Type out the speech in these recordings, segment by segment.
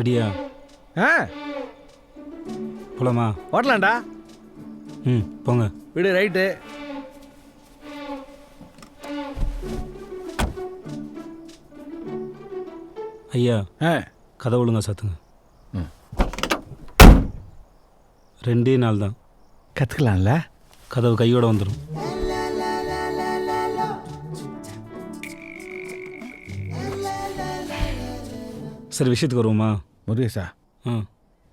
ரெடியா? ஆ போலாமா? ஓட்டலாம்டா. போங்க. விடு ரைட்டு. ஐயா ஆ கதை ஒழுங்கா சாத்துங்க. 2 நாள் தான். கற்றுக்கலாம்ல. கதவு கையோட வந்துடும். சரி, விஷயத்துக்கு வருவோமா? முருகேசா, ஆ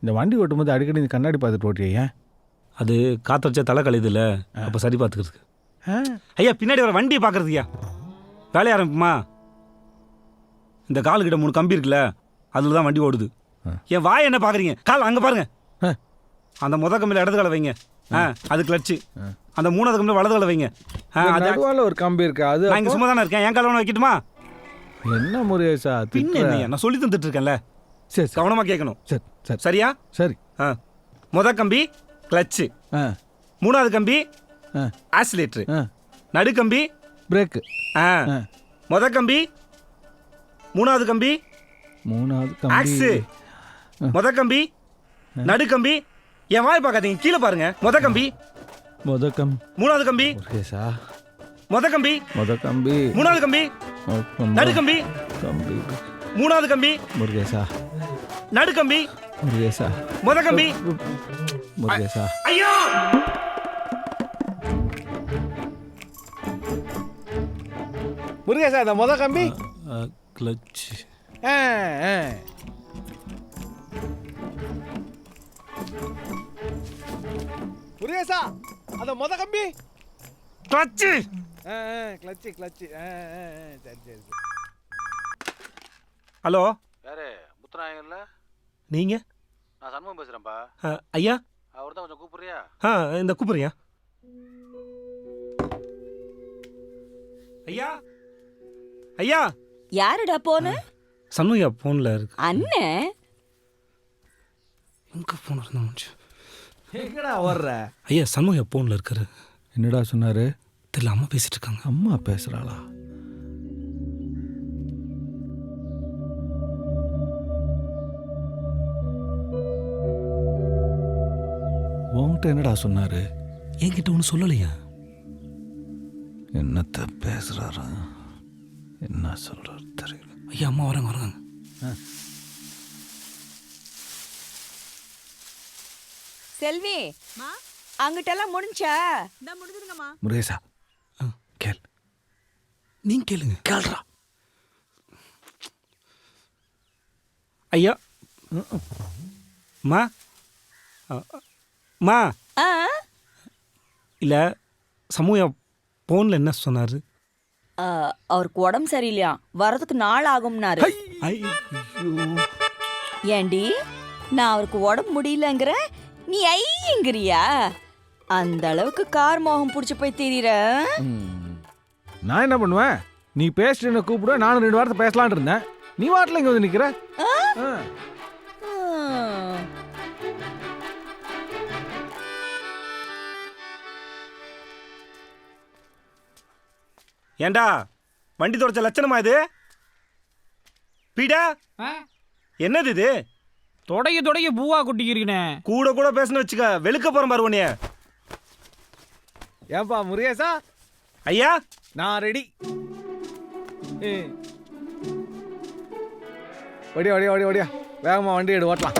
இந்த வண்டி ஓட்டும்போது அடிக்கடி இந்த கண்ணாடி பார்த்துட்டு ஓட்டுறியா? அது காற்று வச்சா தலை கழியுதுல்ல, அப்போ சரி பார்த்துக்கிறதுக்கு. ஐயா பின்னாடி வர வண்டியை பார்க்குறதுயா. வேலையை ஆரம்பிப்புமா? இந்த காலுக்கிட்ட 3 கம்பி இருக்குல்ல, அதில் தான் வண்டி ஓடுது. என் வாய் என்ன பார்க்குறீங்க? கால் அங்கே பாருங்க. அந்த கம்பியில் இடது காலை வைங்க. அது கிளச்சு. அந்த 3வது கம்பியில் வலது காலை வைங்க. அதுவால ஒரு கம்பி இருக்கு. அது நான் இங்கே சும்மா தானே இருக்கேன். என் காலை வேணா வைக்கட்டுமா? என்ன முருகேசா பின்ன என்னையா, நான் சொல்லி தந்துட்டு இருக்கேன்ல. சரி கவனமாக கேட்கணும். சரி சரி சரியா? சரி. கம்பி கிளச்சு, 3வது கம்பி ஆக்சிலேட்டரு, நடுக்கம்பி பிரேக்கு, கம்பி 3வது கம்பி ஆக்ஸு, கம்பி நடுக்கம்பி. என் வாய் பார்க்காதீங்க, கீழே பாருங்க. கம்பி 3வது கம்பி முருகேசா, கம்பி கம்பி 3வது கம்பி நடுக்கம்பி, 3வது கம்பி முருகேசா, நடுக்கம்பி முருகேசா, கம்பி முருகேசா. ஐயோ முருகேசா, இந்த கம்பி கிளச். முருகேசா, அந்த கம்பி கிளச்சு. Clutch clutch. சரி சரி. ஹலோ, யாரு? முத்துநாயகன்ல? நீங்க? நான் சண்முகம் பேசுறேன்ப்பா. ஐயா அவர் தான் கொஞ்சம் கூப்பிடுறியா? இந்த கூப்பிடுறியா? ஐயா ஐயா. யாருடா போன? சண்முகா போன்ல இருக்கு. அண்ணே எங்க போன் இருந்தா? எங்கடா வர்ற? ஐயா சண்முகா போன்ல இருக்காரு. என்னடா சொன்னாரு? தெரியல, அம்மா பேசிட்டு இருக்காங்க. அம்மா பேசுறாளா? உன்கிட்ட என்னடா சொன்னாரு? என்கிட்ட ஒன்றும் சொல்லலையா? என்னத்த பேசுறாரா? என்ன சொல்றாரு தெரியல. ஐயா அம்மா வராங்க. செல்வி, அங்கிட்டெல்லாம் முடிஞ்சா? முடிஞ்சிருங்கம்மா. முருகேசா, கேள். நீங்க கேளுங்க. கேள்றா. ஐயா மா மா இல்லை, சமூக போன்ல என்ன சொன்னாரு? அவருக்கு உடம்பு சரியில்லையா, வரதுக்கு நாள் ஆகும்னாரு. ஏண்டி, நான் அவருக்கு உடம்பு முடியலங்கிற, நீ ஐயங்கிறியா? அந்த அளவுக்கு கார் மோகம் புடிச்சு போய் தெரியற. நான் என்ன பண்ணுவேன்? நீ பேசிட்டு கூப்பிடுவேன். நானும் 2 வாரத்தை பேசலான் இருந்தேன். நீ வாட்டில் இங்க வந்து நிக்கிற. ஏண்டா வண்டி தொடச்ச லட்சணமா இது? பீடா என்னது இது? தொடைய பூவா குட்டிக்கிறீங்கண்ணே. கூட பேசணும் வச்சுக்க, வெளுக்க போறேன் பாரு உன்னைய. ஏன்பா முருகேசா? ஐயா நான் ரெடி. ஓடியா வேகமா வண்டி எடு, ஓட்டலாம்.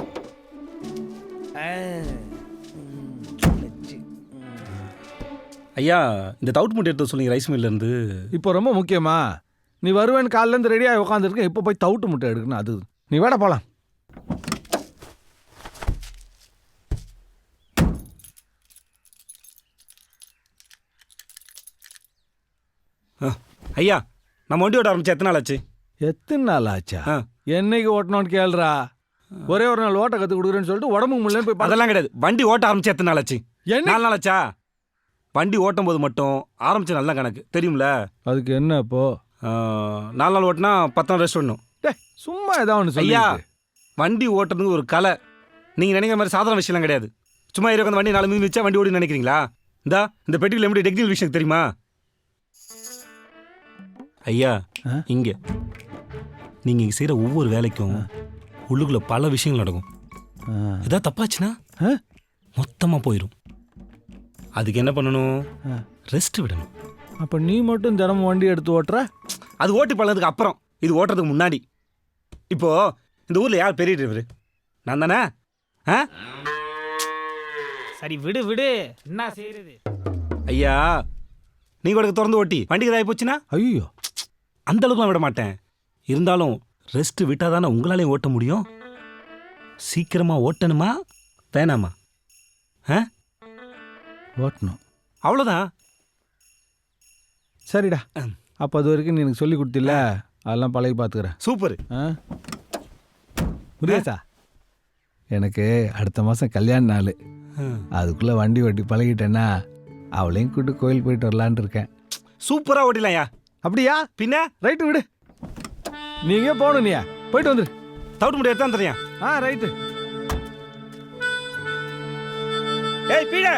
ஐயா இந்த தவுட் மூட்டை எடுத்து சொல்லுங்க ரைஸ் மில்ல இருந்து. இப்போ ரொம்ப முக்கியமா? நீ வருவேன்னு காலில இருந்து ரெடியாக உட்காந்துருக்கேன். இப்போ போய் தவுட்டு முட்டை எடுக்கணும். அது நீ வேட போலாம். ஐயா நம்ம வண்டி ஓட்ட ஆரம்பிச்சு எத்தனை நாள் ஆச்சு? எத்தனை நாள் ஆச்சா? என்னைக்கு ஓட்டணும்னு கேளுறா. ஒரே ஒரு நாள் ஓட்ட கத்து கொடுக்குறேன்னு சொல்லிட்டு உடம்பு முடியலன்னு போய். அதெல்லாம் கிடையாது. வண்டி ஓட்ட ஆரம்பிச்சு எத்தனை நாள் ஆச்சு? 4 நாள் ஆச்சா? வண்டி ஓட்டும் போது மட்டும் ஆரம்பிச்சு நல்ல கணக்கு தெரியும்ல. அதுக்கு என்ன இப்போ? 4 நாள் ஓட்டினா 10 நாள் ரெஸ்ட் பண்ணணும். சும்மா ஏதாவது ஒன்று ஐயா, வண்டி ஓட்டுறதுக்கு ஒரு கலை. நீங்க நினைக்கிற மாதிரி சாதாரண விஷயம்லாம் கிடையாது. சும்மா இருக்க வண்டி 4 மிதிச்சா வண்டி ஓடி நினைக்கிறீங்களா? இந்த பெட்டியில் எப்படி டெக்னிக்கல் விஷயம் தெரியுமா? ஐயா இங்க நீங்க செய்யற ஒவ்வொரு வேலைக்கும் உள்ளுக்குள்ள பல விஷயங்கள் நடக்கும். ஏதாவது தப்பாச்சுன்னா ஆ? மொத்தமாக போயிடும். அதுக்கு என்ன பண்ணணும்? ஆ. ரெஸ்ட் விடணும். அப்போ நீ மட்டும் தினமும் வண்டி எடுத்து ஓட்டுற? அது ஓட்டி பழகிறதுக்கு அப்புறம், இது ஓட்டுறதுக்கு முன்னாடி. இப்போ இந்த ஊரில் யார் பெரிய டிரைவரு? நான் தானே? ஆ சரி விடு விடு, என்ன செய்யறது? ஐயா, நீங்கள் கூட திறந்து ஓட்டி வண்டிக்கு ஏதாவது போச்சுன்னா ஐயோ, அந்த அளவுக்குலாம் விட மாட்டேன். இருந்தாலும் ரெஸ்ட் விட்டால் தானே உங்களாலையும் ஓட்ட முடியும். சீக்கிரமாக ஓட்டணுமா வேணாமா? ஆ ஓட்டணும். அவ்வளோதான். சரிடா, அப்போ அது வரைக்கும் நீ எனக்கு சொல்லி கொடுத்தில்ல, அதெல்லாம் பழகி பார்த்துக்கிறேன். சூப்பர். ஆ முருகேசா, எனக்கு அடுத்த மாதம் கல்யாண நாள். அதுக்குள்ளே வண்டி ஓட்டி பழகிட்டேன்னா அவளையும் கூட்டு கோயில் போயிட்டு வரலான்னு இருக்கேன். சூப்பராக ஓட்டிலாம்யா. அப்படியா? பின்ன ரைட்டு விடு, நீங்க போகணும். நீயா போயிட்டு வந்துரு. தவிட்டு முடியாது தான் தெரியும். ஆ ரைட்டு. ஏய் பீட